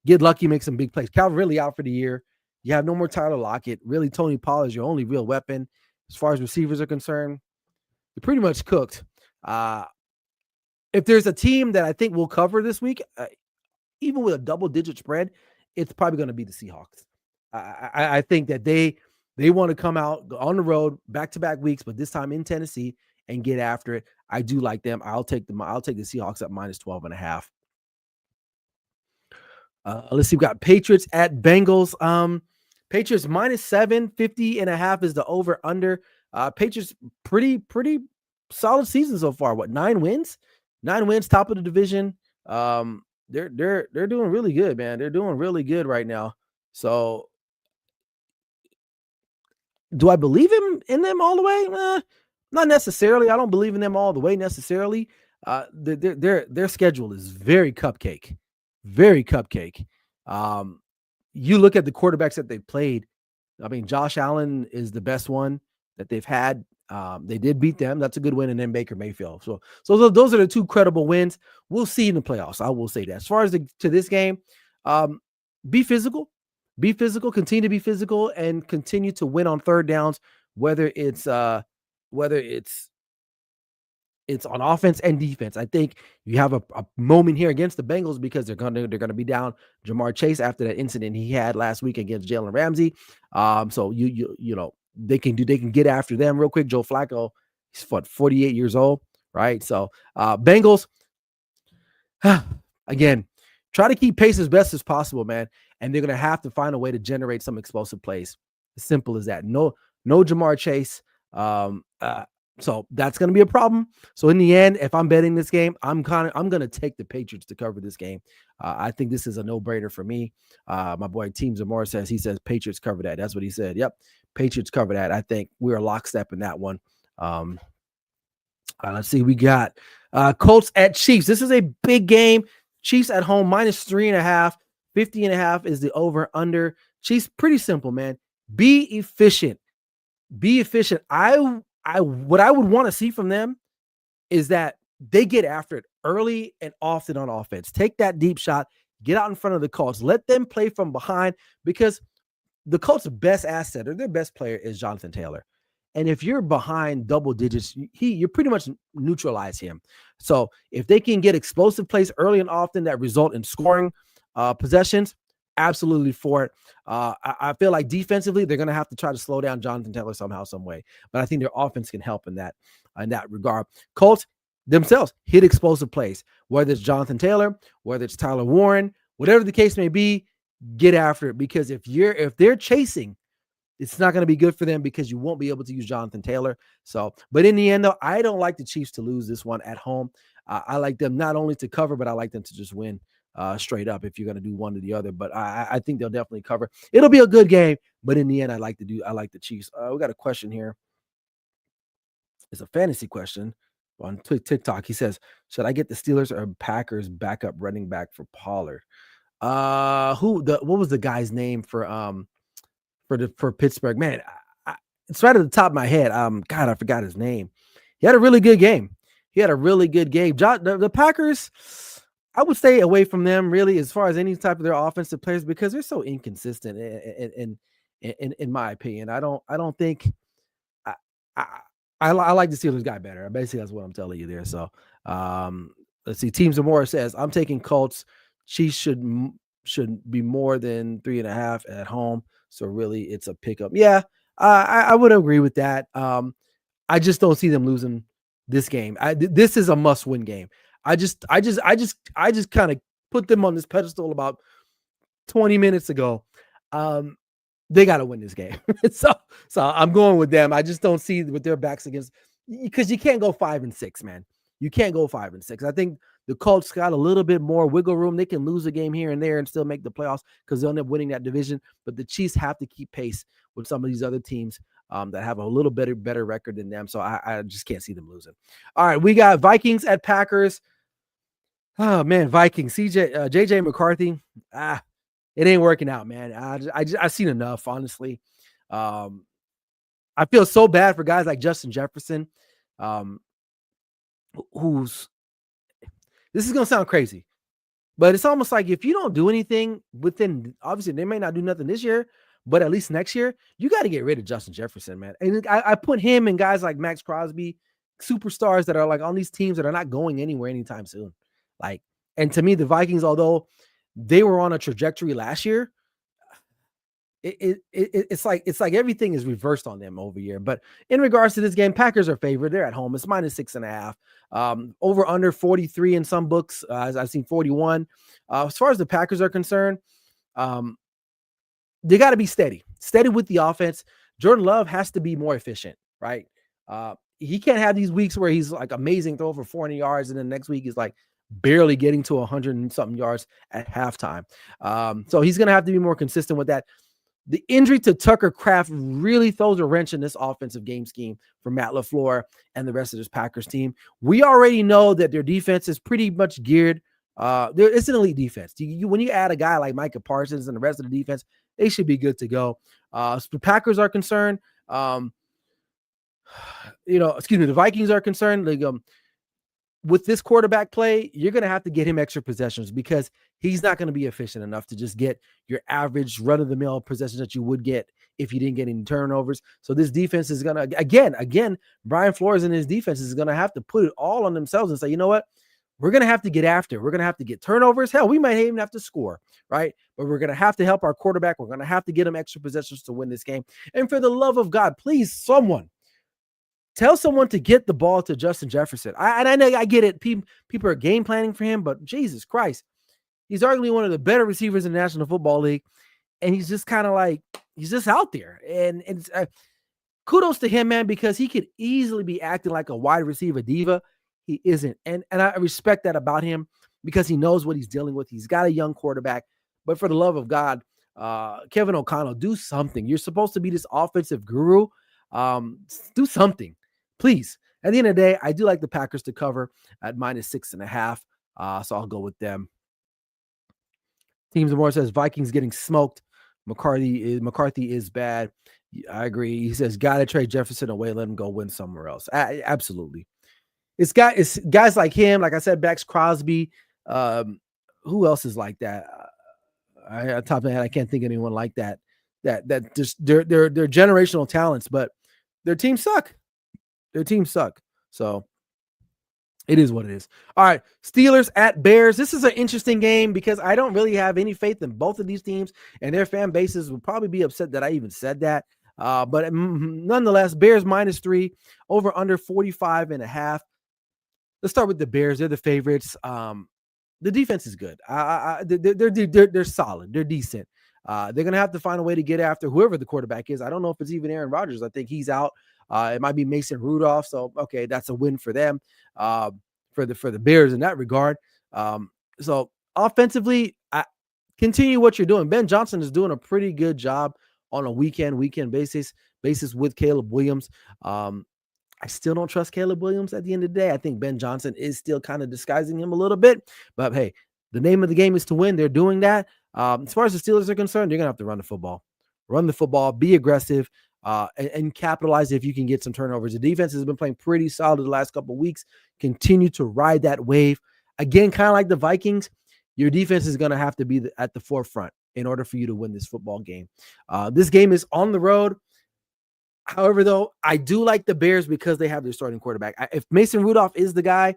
Get lucky, make some big plays. Calvin really out for the year. You have no more Tyler Lockett. Really, Tony Pollard is your only real weapon as far as receivers are concerned. You're pretty much cooked. Uh, if there's a team that I think will cover this week, even with a double-digit spread, it's probably going to be the Seahawks. I think that they want to come out on the road back-to-back weeks, but this time in Tennessee and get after it. I do like them. I'll take them. I'll take the Seahawks at minus 12.5. Let's see. We got Patriots at Bengals. Patriots minus 750.5 is the over under. Patriots pretty solid season so far. What, 9 wins? 9 wins, top of the division. They're doing really good, man. They're doing really good right now. So do I believe in them all the way? Not necessarily. I don't believe in them all the way necessarily. Their schedule is very cupcake. Very cupcake. You look at the quarterbacks that they've played. I mean, Josh Allen is the best one that they've had. They did beat them. That's a good win. And then Baker Mayfield. So those are the two credible wins. We'll see in the playoffs. I will say that. As far as to this game, be physical. Be physical. Continue to be physical and continue to win on third downs, whether it's on offense and defense. I think you have a moment here against the Bengals because they're gonna be down Jamar Chase after that incident he had last week against Jalen Ramsey. So you know they can get after them real quick. Joe Flacco, he's 48 years old, right? So Bengals, again, try to keep pace as best as possible, man. And they're gonna have to find a way to generate some explosive plays. As simple as that. No Jamar Chase. So that's going to be a problem. So in the end, if I'm betting this game, I'm going to take the Patriots to cover this game. I think this is a no-brainer for me. My boy Team Zamora says Patriots cover that. That's what he said. Yep, Patriots cover that. I think we're lockstep in that one. Let's see. We got Colts at Chiefs. This is a big game. Chiefs at home minus 3.5. 50.5 is the over/under. Chiefs, pretty simple, man. Be efficient. Be efficient. What I would want to see from them is that they get after it early and often on offense. Take that deep shot, get out in front of the Colts, let them play from behind, because the Colts' best asset or their best player is Jonathan Taylor. And if you're behind double digits, you pretty much neutralize him. So if they can get explosive plays early and often that result in scoring possessions, absolutely for it. I feel like defensively, they're going to have to try to slow down Jonathan Taylor somehow, some way. But I think their offense can help in that regard. Colts themselves hit explosive plays, whether it's Jonathan Taylor, whether it's Tyler Warren, whatever the case may be, get after it. Because if they're chasing, it's not going to be good for them because you won't be able to use Jonathan Taylor. So, but in the end, though, I don't like the Chiefs to lose this one at home. I like them not only to cover, but I like them to just win. Straight up, if you're going to do one or the other, but I think they'll definitely cover. It'll be a good game, but in the end, I like the Chiefs. We got a question here. It's a fantasy question on TikTok. He says, "Should I get the Steelers or Packers backup running back for Pollard?" What was the guy's name for Pittsburgh? Man, it's right at the top of my head. God, I forgot his name. He had a really good game. The Packers, I would stay away from them really as far as any type of their offensive players because they're so inconsistent in my opinion. I don't think I like the Steelers guy better. Basically, that's what I'm telling you there. So let's see. Team Zamora says I'm taking Colts. Chiefs should be more than 3.5 at home. So really, it's a pickup. Yeah, I would agree with that. I just don't see them losing this game. This is a must-win game. I just kind of put them on this pedestal about 20 minutes ago. They got to win this game. so I'm going with them. I just don't see with their backs against, because you can't go 5-6, man. You can't go 5-6. I think the Colts got a little bit more wiggle room. They can lose a game here and there and still make the playoffs because they'll end up winning that division. But the Chiefs have to keep pace with some of these other teams that have a little better record than them. So I just can't see them losing. All right, we got Vikings at Packers. Oh man, Vikings. JJ McCarthy. It ain't working out, man. I've seen enough, honestly. I feel so bad for guys like Justin Jefferson, this is gonna sound crazy, but it's almost like if you don't do anything within, obviously they may not do nothing this year, but at least next year, you got to get rid of Justin Jefferson, man. And I put him and guys like Max Crosby, superstars that are like on these teams that are not going anywhere anytime soon. Like, and to me, the Vikings, although they were on a trajectory last year, it's like everything is reversed on them over here. But in regards to this game, Packers are favored. They're at home. It's -6.5. Over under 43 in some books. I've seen 41. As far as the Packers are concerned, um, they got to be steady with the offense. Jordan Love has to be more efficient, right? He can't have these weeks where he's like amazing, throw for 400 yards, and then next week he's like barely getting to 100 and something yards at halftime. So he's going to have to be more consistent with that. The injury to Tucker Kraft really throws a wrench in this offensive game scheme for Matt LaFleur and the rest of this Packers team. We already know that their defense is pretty much geared. It's an elite defense. When you add a guy like Micah Parsons and the rest of the defense, they should be good to go. As the Packers are concerned, the Vikings are concerned. Like, with this quarterback play, you're going to have to get him extra possessions because he's not going to be efficient enough to just get your average run-of-the-mill possessions that you would get if you didn't get any turnovers. So this defense is going to, again, Brian Flores and his defense is going to have to put it all on themselves and say, you know what? We're going to have to get after. We're going to have to get turnovers. Hell, we might even have to score, right? But we're going to have to help our quarterback. We're going to have to get him extra possessions to win this game. And for the love of God, please, someone, tell someone to get the ball to Justin Jefferson. I know, I get it. People are game planning for him, but Jesus Christ, he's arguably one of the better receivers in the National Football League, and he's just kind of like, he's just out there. And kudos to him, man, because he could easily be acting like a wide receiver diva. He isn't, and I respect that about him because he knows what he's dealing with. He's got a young quarterback, but for the love of God, Kevin O'Connell, do something. You're supposed to be this offensive guru. Do something. Please. At the end of the day, I do like the Packers to cover at -6.5. So I'll go with them. Teams More says Vikings getting smoked. McCarthy is bad. I agree. He says gotta trade Jefferson away, let him go win somewhere else. Absolutely. It's guys like him, like I said, Max Crosby. Who else is like that? At top of my head, I can't think of anyone like that. That just they're generational talents, but their teams suck. So it is what it is. All right, Steelers at Bears. This is an interesting game because I don't really have any faith in both of these teams, and their fan bases will probably be upset that I even said that. But nonetheless, Bears -3, over under 45.5. Let's start with the Bears. They're the favorites. The defense is good. They're solid. They're decent. They're going to have to find a way to get after whoever the quarterback is. I don't know if it's even Aaron Rodgers. I think he's out. It might be Mason Rudolph. So, okay, that's a win for them, for the Bears in that regard. So offensively, continue what you're doing. Ben Johnson is doing a pretty good job on a weekend basis with Caleb Williams. I still don't trust Caleb Williams at the end of the day. I think Ben Johnson is still kind of disguising him a little bit. But, hey, the name of the game is to win. They're doing that. As far as the Steelers are concerned, you're going to have to run the football. Run the football, be aggressive, and capitalize if you can get some turnovers. The defense has been playing pretty solid the last couple of weeks. Continue to ride that wave. Again, kind of like the Vikings, your defense is going to have to be at the forefront in order for you to win this football game. This game is on the road. However, though, I do like the Bears because they have their starting quarterback. If Mason Rudolph is the guy,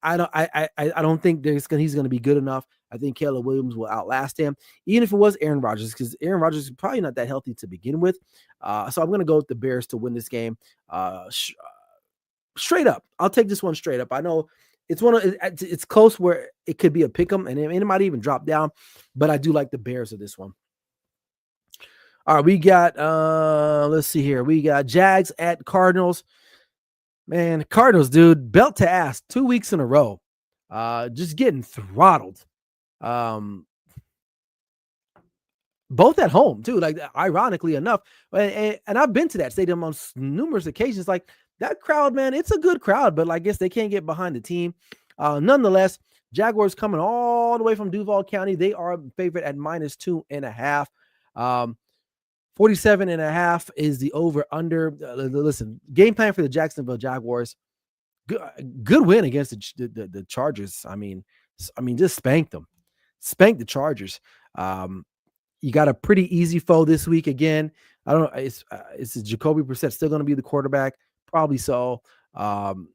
I don't think he's going to be good enough. I think Caleb Williams will outlast him, even if it was Aaron Rodgers, because Aaron Rodgers is probably not that healthy to begin with. So I'm going to go with the Bears to win this game. Straight up, I'll take this one straight up. I know it's close where it could be a pick 'em, and it might even drop down, but I do like the Bears of this one. All right, we got, let's see here. We got Jags at Cardinals. Man, Cardinals, dude, belt to ass 2 weeks in a row. Just getting throttled. Both at home, too, like, ironically enough. And I've been to that stadium on numerous occasions. Like, that crowd, man, it's a good crowd, but I guess they can't get behind the team. Nonetheless, Jaguars coming all the way from Duval County. They are favorite at -2.5. 47.5 is the over-under. Listen, game plan for the Jacksonville Jaguars. Good win against the Chargers. I mean, just spank them. Spank the Chargers. You got a pretty easy foe this week again. I don't know. Is Jacoby Brissett still going to be the quarterback? Probably so. Um,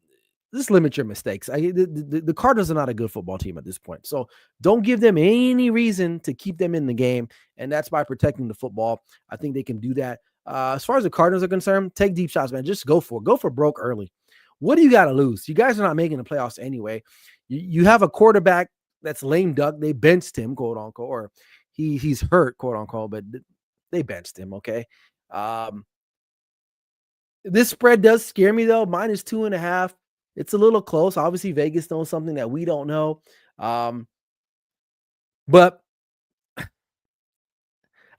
just limit your mistakes. The Cardinals are not a good football team at this point. So don't give them any reason to keep them in the game. And that's by protecting the football. I think they can do that. As far as the Cardinals are concerned, take deep shots, man. Just go for it. Go for broke early. What do you got to lose? You guys are not making the playoffs anyway. You have a quarterback that's lame duck. They benched him, quote unquote, or he's hurt, quote unquote, but they benched him. Okay. This spread does scare me though. Minus 2.5. It's a little close. Obviously, Vegas knows something that we don't know. But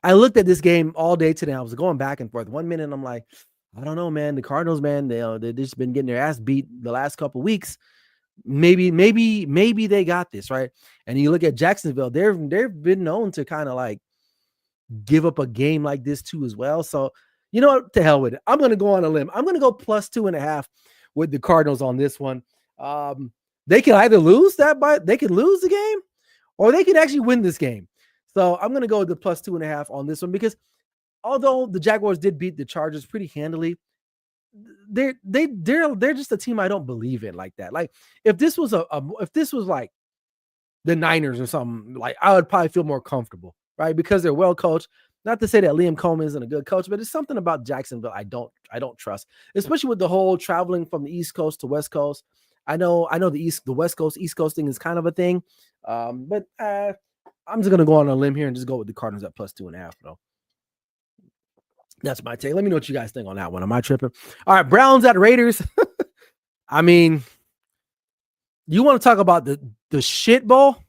I looked at this game all day today. I was going back and forth. 1 minute, I'm like, I don't know, man. The Cardinals, man, they've just been getting their ass beat the last couple of weeks. Maybe they got this, right? And you look at Jacksonville, they've been known to kind of like give up a game like this too as well. So you know what? To hell with it. I'm going to go on a limb. I'm going to go plus 2.5 with the Cardinals on this one. They can either lose they can lose the game, or they can actually win this game. So I'm going to go with the plus 2.5 on this one because although the Jaguars did beat the Chargers pretty handily, they're just a team I don't believe in like that. Like if this was if this was like the Niners or something, like I would probably feel more comfortable, right? Because they're well coached. Not to say that Liam Coleman isn't a good coach, but it's something about Jacksonville I don't trust, especially with the whole traveling from the East Coast to West Coast. I know the West Coast, East Coast thing is kind of a thing, but I'm just gonna go on a limb here and just go with the Cardinals at plus 2.5. Though that's my take. Let me know what you guys think on that one. Am I tripping? All right, Browns at Raiders. I mean, you want to talk about the shit bowl?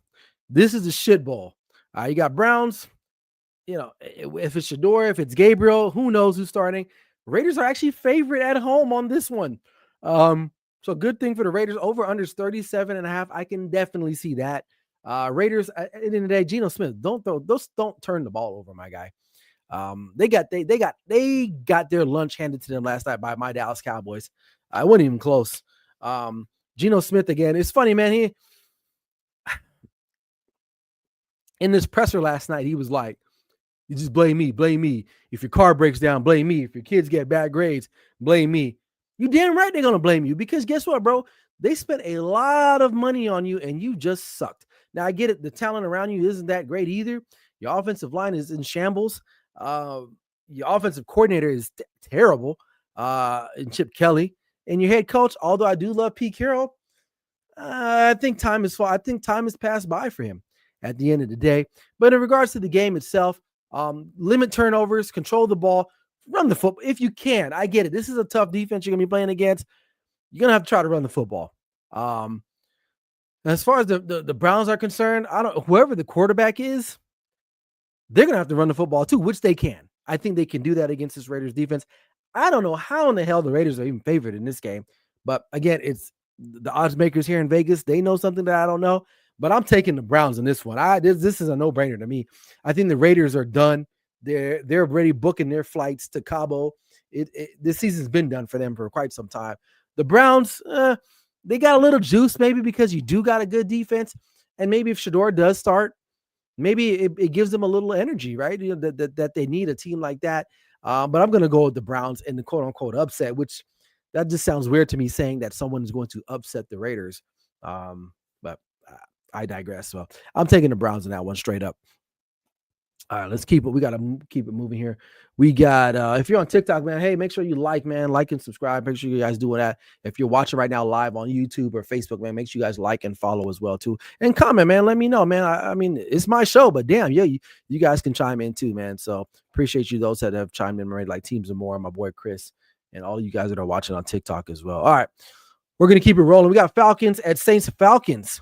This is the shit bowl. You got Browns. You know, if it's Shedeur, if it's Gabriel, who knows who's starting. Raiders are actually favorite at home on this one. So good thing for the Raiders. Over under 37.5. I can definitely see that. Raiders at the end of the day, Geno Smith, don't turn the ball over, my guy. They got their lunch handed to them last night by my Dallas Cowboys. I wasn't even close. Geno Smith again. It's funny, man. He in this presser last night, he was like, "You just blame me. If your car breaks down, blame me. If your kids get bad grades, blame me." You damn right they're gonna blame you because guess what, bro? They spent a lot of money on you and you just sucked. Now I get it, the talent around you isn't that great either. Your offensive line is in shambles. Your offensive coordinator is terrible. And Chip Kelly and your head coach. Although I do love Pete Carroll, I think time has passed by for him at the end of the day. But in regards to the game itself, limit turnovers, control the ball, run the football if you can. I get it. This is a tough defense you're going to be playing against. You're going to have to try to run the football. As far as the Browns are concerned, whoever the quarterback is, they're going to have to run the football too, which they can. I think they can do that against this Raiders defense. I don't know how in the hell the Raiders are even favored in this game. But again, it's the odds makers here in Vegas. They know something that I don't know. But I'm taking the Browns in this one. This is a no-brainer to me. I think the Raiders are done. They're already booking their flights to Cabo. This season's been done for them for quite some time. The Browns, they got a little juice maybe because you do got a good defense. And maybe if Shedeur does start, maybe it gives them a little energy, right? You know, that they need a team like that. But I'm going to go with the Browns in the quote-unquote upset, which that just sounds weird to me saying that someone is going to upset the Raiders. But I digress. So I'm taking the Browns in that one straight up. All right, let's keep it. We got to keep it moving here. We got, if you're on TikTok, man, hey, make sure you like and subscribe. Make sure you guys do that. If you're watching right now live on YouTube or Facebook, man, make sure you guys like and follow as well, too. And comment, man. Let me know, man. I mean, it's my show, but damn, yeah, you guys can chime in too, man. So appreciate you, those that have chimed in already, like Teams and More, my boy Chris, and all you guys that are watching on TikTok as well. All right, we're going to keep it rolling. We got Falcons at Saints. Falcons.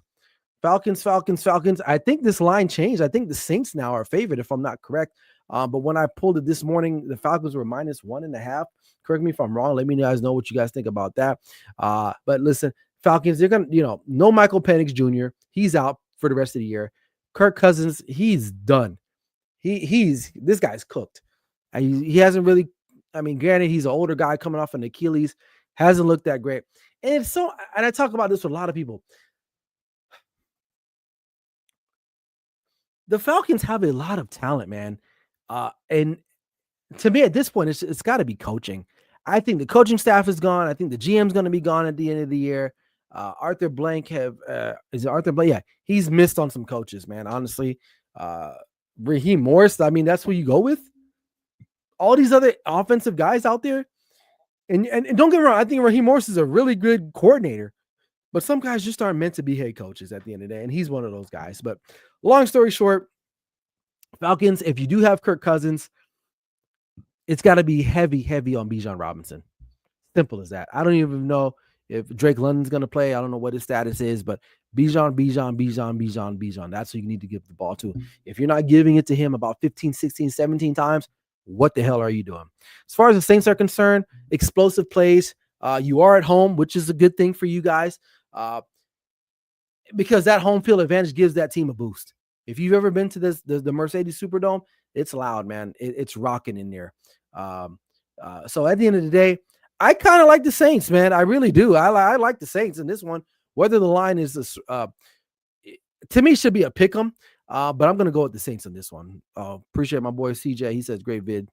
I think this line changed. I think the Saints now are favored, if I'm not correct. But when I pulled it this morning, the Falcons were minus 1.5. Correct me if I'm wrong. Let me guys know what you guys think about that. But listen, Falcons, they're going to, no Michael Penix Jr. He's out for the rest of the year. Kirk Cousins, he's done. This guy's cooked. He hasn't really, granted, he's an older guy coming off an Achilles, hasn't looked that great. And I talk about this with a lot of people. The Falcons have a lot of talent, man. And to me, at this point, it's got to be coaching. I think the coaching staff is gone. I think the GM's going to be gone at the end of the year. Arthur Blank is it Arthur Blank? Yeah, he's missed on some coaches, man. Honestly, Raheem Morris. I mean, that's who you go with. All these other offensive guys out there, and don't get me wrong, I think Raheem Morris is a really good coordinator, but some guys just aren't meant to be head coaches at the end of the day, and he's one of those guys. But long story short, Falcons, if you do have Kirk Cousins, it's got to be heavy on Bijan Robinson. Simple as that. I don't even know if Drake London's going to play. I don't know what his status is, but Bijan. That's who you need to give the ball to. If you're not giving it to him about 15, 16, 17 times, what the hell are you doing? As far as the Saints are concerned, explosive plays. You are at home, which is a good thing for you guys, because that home field advantage gives that team a boost. If you've ever been to the Mercedes Superdome, it's loud, man. It's rocking in there. So at the end of the day, I kind of like the Saints, man. I really do. I like the Saints in this one. Whether the line is to me should be a pick 'em, but I'm gonna go with the Saints in this one. Appreciate my boy CJ. He says great vid.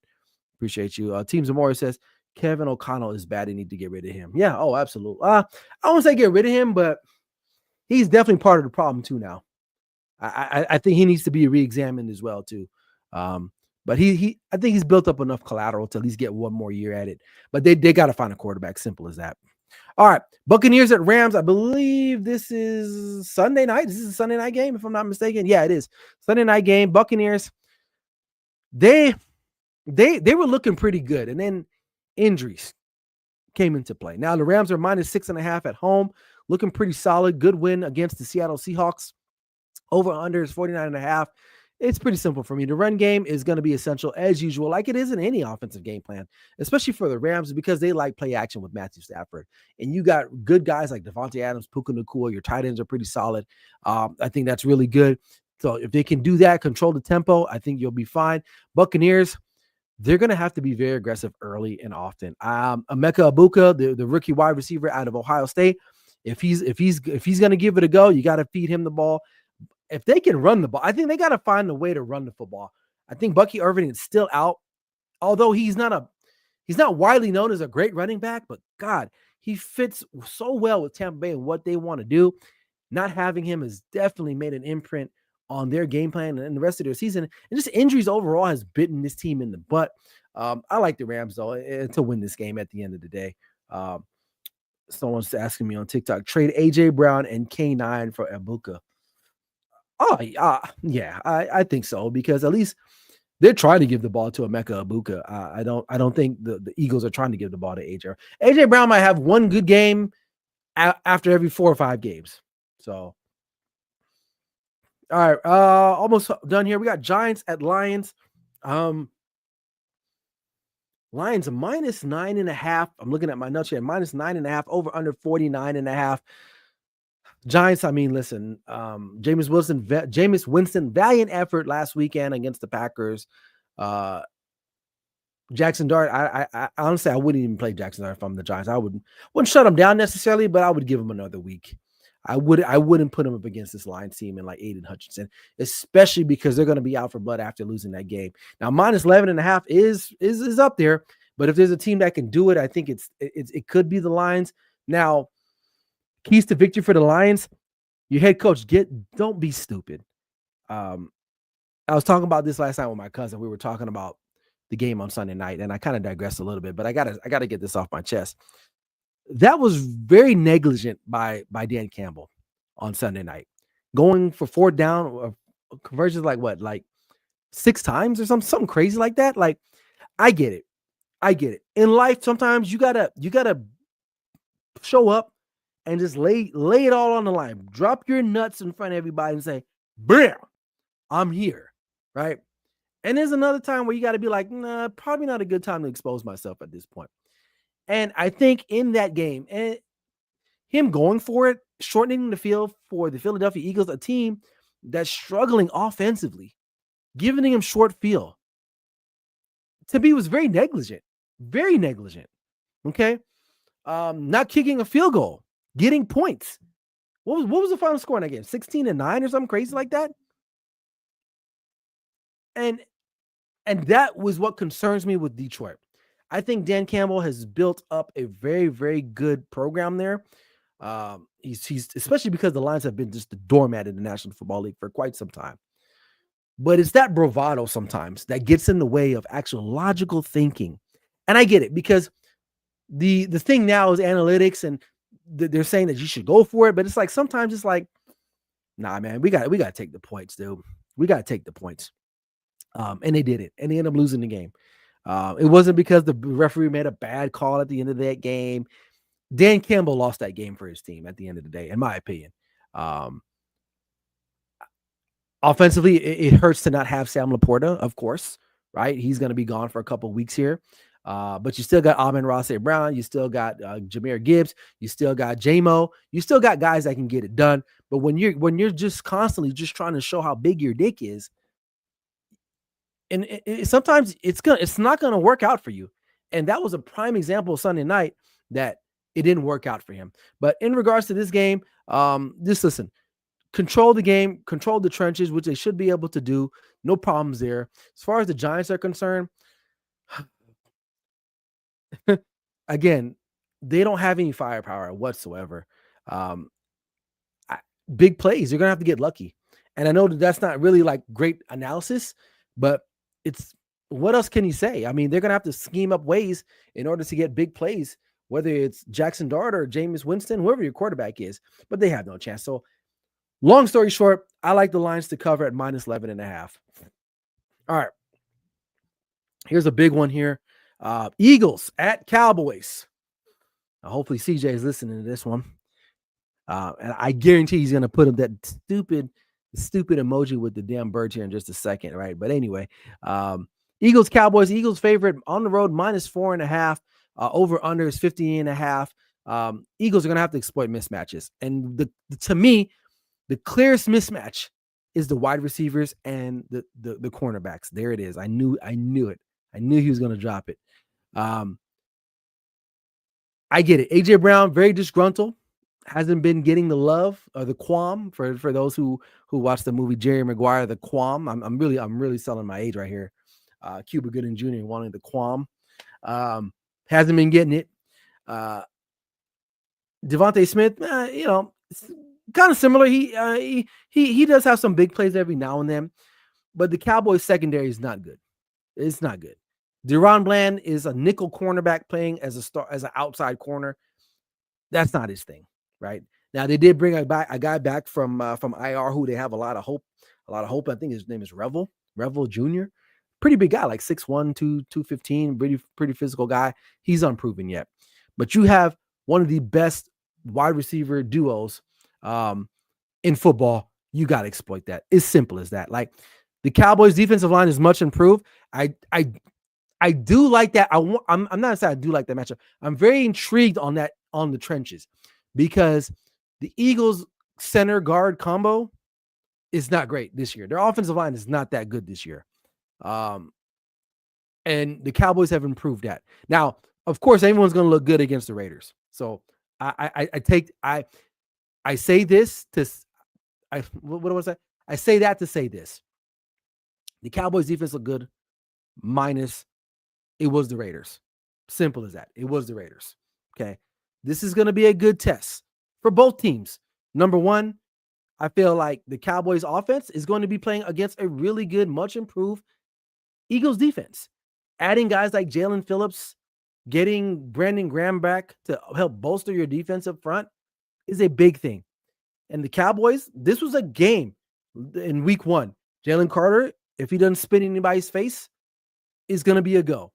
Appreciate you. Team Zamora says Kevin O'Connell is bad. They need to get rid of him. Yeah. Oh, absolutely. I won't say get rid of him, but he's definitely part of the problem too now. I think he needs to be re-examined as well too. But I think he's built up enough collateral to at least get one more year at it. But they got to find a quarterback. Simple as that. All right, Buccaneers at Rams. I believe this is Sunday night. This is a Sunday night game, if I'm not mistaken. Yeah, it is Sunday night game. Buccaneers. They were looking pretty good, and then injuries came into play. Now the Rams are -6.5 at home, looking pretty solid. Good win against the Seattle Seahawks. Over under is 49.5. It's pretty simple for me. The run game is going to be essential as usual, like it is in any offensive game plan, especially for the Rams, because they like play action with Matthew Stafford. And you got good guys like Devontae Adams, Puka Nacua. Your tight ends are pretty solid. I think that's really good. So if they can do that, control the tempo, I think you'll be fine. Buccaneers, they're going to have to be very aggressive early and often. Emeka Egbuka, the rookie wide receiver out of Ohio State, if he's going to give it a go, you got to feed him the ball. If they can run the ball, I think they got to find a way to run the football. I think Bucky Irving is still out, although he's not widely known as a great running back, but God, he fits so well with Tampa Bay and what they want to do. Not having him has definitely made an imprint on their game plan and the rest of their season. And just injuries overall has bitten this team in the butt. I like the Rams, though, to win this game at the end of the day. Someone's asking me on TikTok, trade A.J. Brown and K9 for Egbuka. Oh, yeah, I think so, because at least they're trying to give the ball to Emeka Egbuka. I don't think the Eagles are trying to give the ball to AJ. AJ Brown might have one good game after every 4 or 5 games. So, all right, almost done here. We got Giants at Lions. Lions -9.5. I'm looking at my notes here. -9.5, over under 49.5. Giants, I mean, listen, Jameis Winston, valiant effort last weekend against the Packers. Jackson Dart, I honestly, I wouldn't even play Jackson Dart if I'm the Giants. I wouldn't shut him down necessarily, but I would give him another week. I wouldn't put him up against this Lions team and like Aiden Hutchinson, especially because they're going to be out for blood after losing that game. Now, -11.5 is up there, but if there's a team that can do it, I think it could be the Lions. Now, keys to victory for the Lions, your head coach, don't be stupid. I was talking about this last night with my cousin. We were talking about the game on Sunday night, and I kind of digressed a little bit, but I gotta get this off my chest. That was very negligent by Dan Campbell on Sunday night, going for 4th down conversions like 6 times or something crazy like that. Like, I get it. In life, sometimes you gotta show up and just lay it all on the line. Drop your nuts in front of everybody and say, "Bam, I'm here," right? And there's another time where you got to be like, "Nah, probably not a good time to expose myself at this point." And I think in that game, and him going for it, shortening the field for the Philadelphia Eagles, a team that's struggling offensively, giving him short field, to me was very negligent. Very negligent. Okay. Not kicking a field goal, getting points. What was the final score in that game? 16-9 or something crazy like that? And that was what concerns me with Detroit. I think Dan Campbell has built up a very, very good program there. He's especially because the Lions have been just the doormat in the National Football League for quite some time. But it's that bravado sometimes that gets in the way of actual logical thinking. And I get it because the thing now is analytics, and they're saying that you should go for it. But it's like sometimes it's like, nah, man, we got to take the points, dude. We got to take the points. And they did it, and they ended up losing the game. It wasn't because the referee made a bad call at the end of that game. Dan Campbell lost that game for his team at the end of the day, in my opinion. Offensively, it hurts to not have Sam Laporta, of course, right? He's going to be gone for a couple of weeks here. But you still got Amon-Ra St. Brown. You still got Jahmyr Gibbs. You still got J-Mo. You still got guys that can get it done. But when you're just constantly just trying to show how big your dick is, and sometimes it's not gonna work out for you. And that was a prime example of Sunday night that it didn't work out for him. But in regards to this game, just listen, control the game, control the trenches, which they should be able to do. No problems there. As far as the Giants are concerned, again, they don't have any firepower whatsoever. Big plays, you're gonna have to get lucky. And I know that's not really like great analysis, but it's what else can you say? I mean, they're gonna have to scheme up ways in order to get big plays, whether it's Jackson Dart or Jameis Winston, whoever your quarterback is, but they have no chance. So long story short, I like the Lions to cover at minus 11.5. All right. Here's a big one here. Eagles at Cowboys. Now, hopefully CJ is listening to this one. And I guarantee he's going to put up that stupid emoji with the damn birds here in just a second, right? But anyway, Eagles, Cowboys, Eagles favorite on the road, minus 4.5. Over under is 50.5. Eagles are going to have to exploit mismatches. And to me, the clearest mismatch is the wide receivers and the cornerbacks. There it is. I knew it. I knew he was going to drop it. I get it. AJ Brown, very disgruntled. Hasn't been getting the love or the qualm for those who watched the movie Jerry Maguire, the qualm. I'm really selling my age right here. Cuba Gooding Jr. wanting the qualm. Hasn't been getting it. Devontae Smith, it's kind of similar. He does have some big plays every now and then, but the Cowboys secondary is not good. It's not good. Deron Bland is a nickel cornerback playing as an outside corner. That's not his thing. Right now, they did bring a guy back from IR who they have a lot of hope. I think his name is Revel Jr. Pretty big guy, like 6'1", 215, pretty physical guy. He's unproven yet, but you have one of the best wide receiver duos in football. You got to exploit that. It's simple as that. Like the Cowboys' defensive line is much improved. I do like that. I'm not saying I do like that matchup. I'm very intrigued on the trenches. Because the Eagles center guard combo is not great this year. Their offensive line is not that good this year. And the Cowboys have improved that. Now, of course, everyone's going to look good against the Raiders. So I say this to what was that? I say that to say this. The Cowboys defense looked good minus it was the Raiders. Simple as that. It was the Raiders. Okay. This is going to be a good test for both teams. Number one, I feel like the Cowboys offense is going to be playing against a really good, much improved Eagles defense. Adding guys like Jalen Phillips, getting Brandon Graham back to help bolster your defense up front is a big thing. And the Cowboys, this was a game in week one. Jalen Carter, if he doesn't spit in anybody's face, is going to be a go.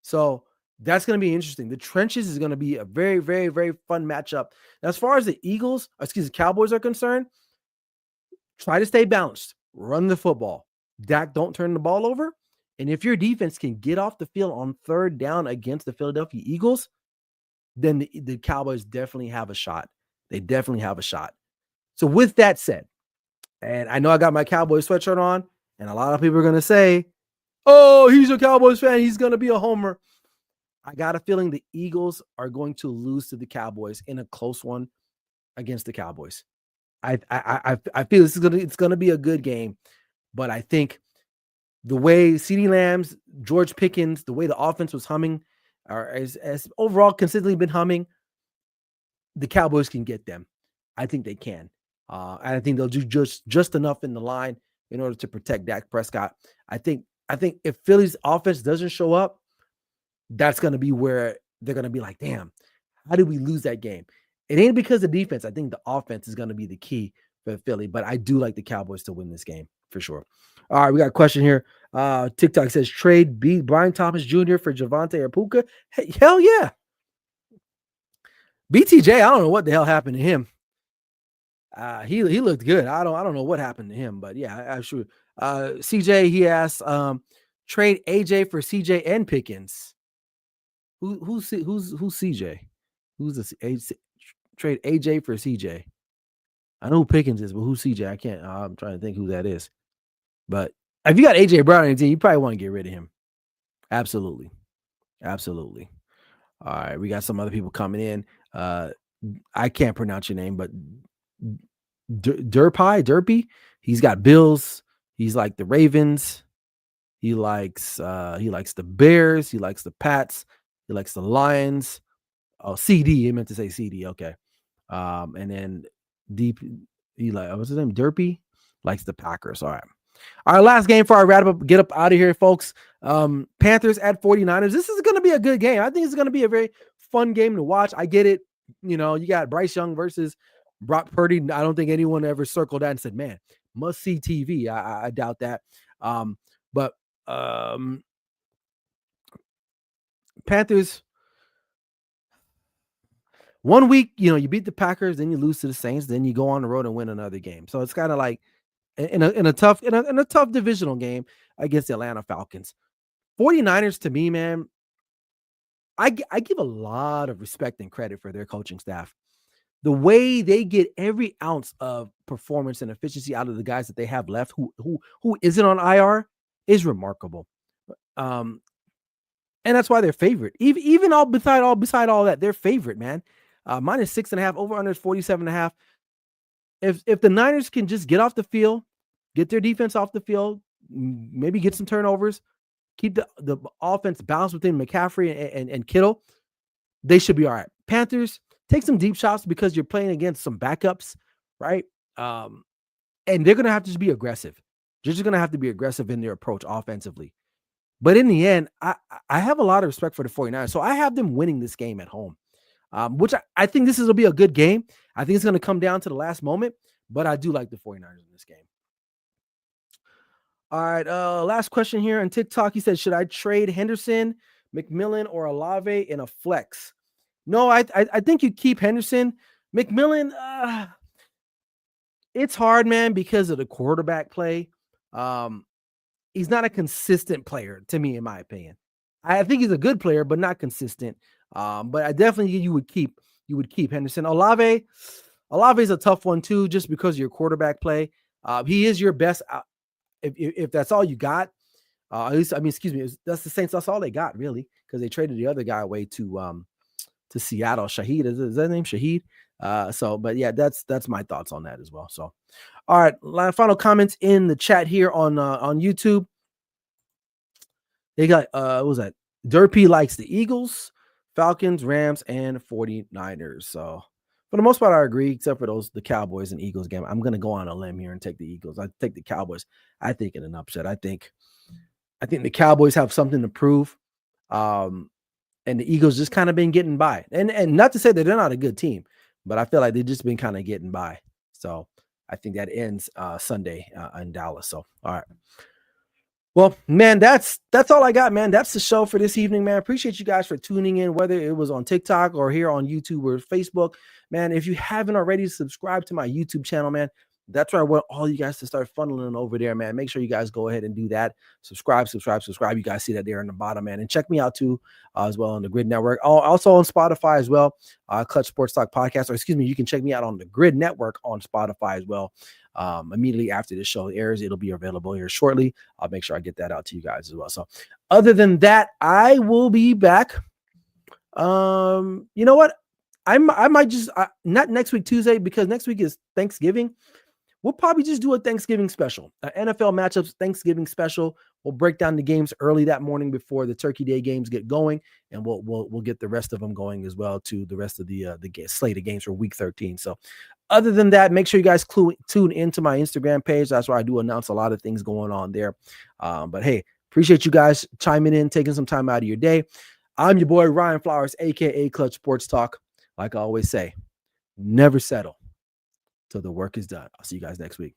So that's going to be interesting. The trenches is going to be a very, very, very fun matchup. As far as the Cowboys are concerned, try to stay balanced. Run the football. Dak, don't turn the ball over. And if your defense can get off the field on third down against the Philadelphia Eagles, then the Cowboys definitely have a shot. They definitely have a shot. So with that said, and I know I got my Cowboys sweatshirt on, and a lot of people are going to say, oh, he's a Cowboys fan. He's going to be a homer. I got a feeling the Eagles are going to lose to the Cowboys in a close one against the Cowboys. I feel it's gonna be a good game, but I think the way CeeDee Lamb's, George Pickens, the way the offense was humming or as overall consistently been humming, the Cowboys can get them. I think they can. And I think they'll do just enough in the line in order to protect Dak Prescott. I think if Philly's offense doesn't show up, that's going to be where they're going to be like, damn, how did we lose that game? It ain't because of defense. I think the offense is going to be the key for Philly, but I do like the Cowboys to win this game for sure. All right, we got a question here. TikTok says trade B Brian Thomas Jr. for Javante or Puka. Hey, hell yeah. BTJ, I don't know what the hell happened to him. He looked good. I don't know what happened to him, but yeah, I'm sure. CJ, he asked, trade AJ for CJ and Pickens. Who's CJ? Who's the trade AJ for CJ? I know who Pickens is, but who's CJ? I can't. I'm trying to think who that is. But if you got AJ Brown on your team, you probably want to get rid of him. Absolutely, absolutely. All right, we got some other people coming in. I can't pronounce your name, but Derpy. He's got Bills. He's like the Ravens. He likes the Bears. He likes the Pats. He likes the Lions. Oh, CD. He meant to say CD. Okay. And then Deep. He what's his name? Derpy likes the Packers. All right. Our last game for our wrap up. Get up out of here, folks. Panthers at 49ers. This is going to be a good game. I think it's going to be a very fun game to watch. I get it. You got Bryce Young versus Brock Purdy. I don't think anyone ever circled that and said, man, must see TV. I doubt that. But Panthers, 1 week, you beat the Packers, then you lose to the Saints, then you go on the road and win another game. So it's kind of like in a tough divisional game against the Atlanta Falcons. 49ers, to me, man, I give a lot of respect and credit for their coaching staff. The way they get every ounce of performance and efficiency out of the guys that they have left who isn't on IR is remarkable. And that's why they're favorite. Even beside all that, they're favorite, man. Minus 6.5, over under 47.5. If the Niners can just get off the field, get their defense off the field, maybe get some turnovers, keep the offense balanced within McCaffrey and Kittle, they should be all right. Panthers, take some deep shots because you're playing against some backups, right? And they're going to have to just be aggressive. They're just going to have to be aggressive in their approach offensively. But in the end, I have a lot of respect for the 49ers. So I have them winning this game at home, which I think this will be a good game. I think it's going to come down to the last moment, but I do like the 49ers in this game. All right, last question here on TikTok. He said, should I trade Henderson, McMillan, or Olave in a flex? No, I think you keep Henderson. McMillan, it's hard, man, because of the quarterback play. He's not a consistent player to me, in my opinion. I think he's a good player, but not consistent. But I definitely you would keep Henderson. Olave is a tough one too, just because of your quarterback play. He is your best. If that's all you got, at least that's the Saints. That's all they got really, because they traded the other guy away to Seattle. Shaheed is that name Shaheed? But yeah, that's my thoughts on that as well. So, all right, final comments in the chat here on YouTube. They got what was that? Derpy likes the Eagles, Falcons, Rams, and 49ers. So for the most part, I agree, except for the Cowboys and Eagles game. I'm gonna go on a limb here and take the Eagles. I take the Cowboys. I think in an upset. I think the Cowboys have something to prove. And the Eagles just kind of been getting by. And not to say that they're not a good team, but I feel like they've just been kind of getting by. So I think that ends Sunday in Dallas. So, all right. Well, man, that's all I got, man. That's the show for this evening, man. Appreciate you guys for tuning in, whether it was on TikTok or here on YouTube or Facebook. Man, if you haven't already, subscribed to my YouTube channel, man. That's where I want all you guys to start funneling over there, man. Make sure you guys go ahead and do that. Subscribe. You guys see that there in the bottom, man. And check me out too, as well on the Grid Network. Also on Spotify as well. Clutch Sports Talk Podcast, or excuse me, you can check me out on the Grid Network on Spotify as well. Immediately after this show airs, it'll be available here shortly. I'll make sure I get that out to you guys as well. So other than that, I will be back. You know what? I might just not next week, Tuesday, because next week is Thanksgiving. we'll probably just do a Thanksgiving special, NFL matchups Thanksgiving special. We'll break down the games early that morning before the Turkey Day games get going, and we'll get the rest of them going as well to the rest of the slate of games for Week 13. So, other than that, make sure you guys tune into my Instagram page. That's where I do announce a lot of things going on there. But hey, appreciate you guys chiming in, taking some time out of your day. I'm your boy Ryan Flowers, aka Clutch Sports Talk. Like I always say, never settle till the work is done. I'll see you guys next week.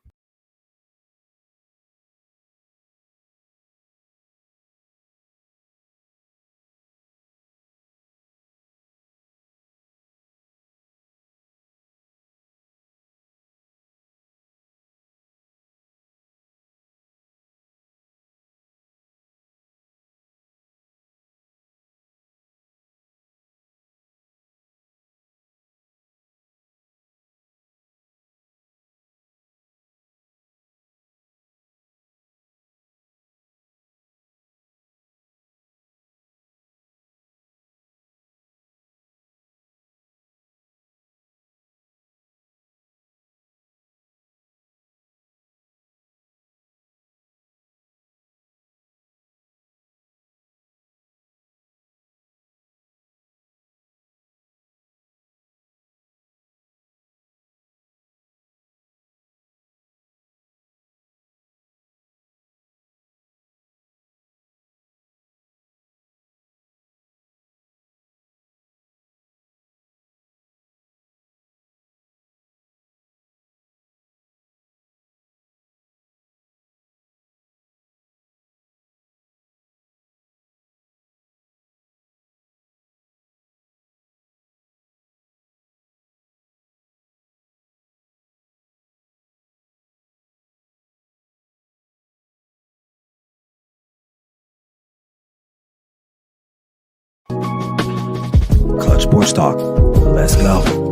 Clutch Sports Talk. Let's go.